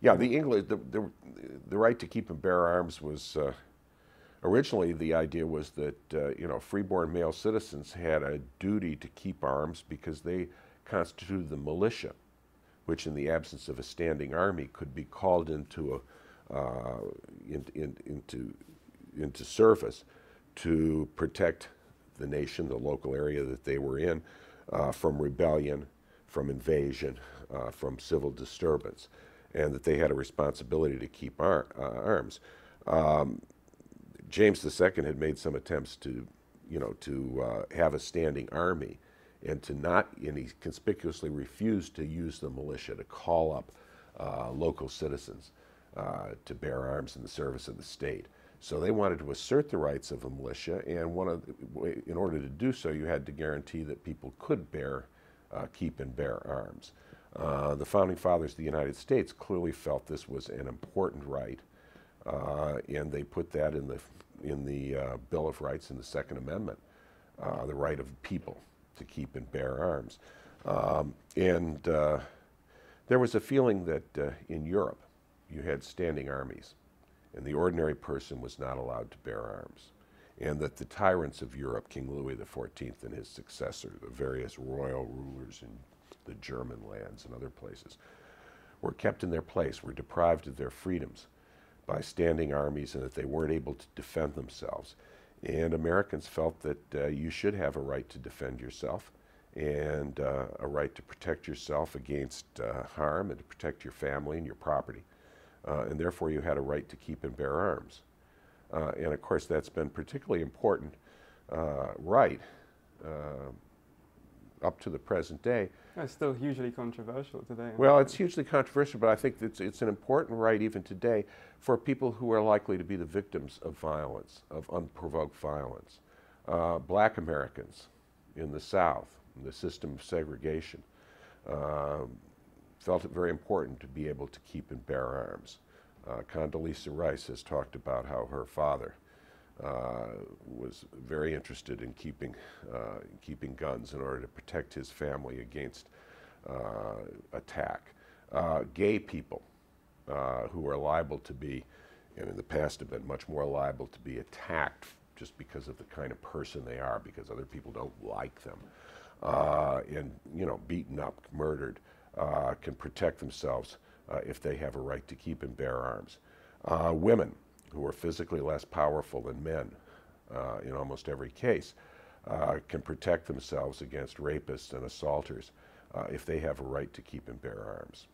Yeah, the right to keep and bear arms was originally the idea was that freeborn male citizens had a duty to keep arms because they constituted the militia, which in the absence of a standing army could be called into into service to protect the nation, the local area that they were in, from rebellion, from invasion, from civil disturbance, and that they had a responsibility to keep arms. James II had made some attempts to, have a standing army, and he conspicuously refused to use the militia to call up local citizens to bear arms in the service of the state. So they wanted to assert the rights of the militia, and in order to do so, you had to guarantee that people could keep and bear arms. The founding fathers of the United States clearly felt this was an important right, and they put that in the Bill of Rights in the Second Amendment, the right of people to keep and bear arms. There was a feeling that in Europe you had standing armies, and the ordinary person was not allowed to bear arms, and that the tyrants of Europe, King Louis XIV and his successor, the various royal rulers in the German lands and other places, were kept in their place, were deprived of their freedoms by standing armies, and that they weren't able to defend themselves. And Americans felt that you should have a right to defend yourself, and a right to protect yourself against harm, and to protect your family and your property. And therefore you had a right to keep and bear arms. And of course that's been particularly important right up to the present day. It's still hugely controversial today. Well, it's hugely controversial, but I think it's an important right even today for people who are likely to be the victims of violence, of unprovoked violence. Black Americans in the South, in the system of segregation, felt it very important to be able to keep and bear arms. Condoleezza Rice has talked about how her father was very interested in keeping guns in order to protect his family against attack. Gay people who are liable to be, and in the past have been much more liable to be attacked just because of the kind of person they are, because other people don't like them, and beaten up, murdered, can protect themselves if they have a right to keep and bear arms. Women who are physically less powerful than men in almost every case can protect themselves against rapists and assaulters if they have a right to keep and bear arms.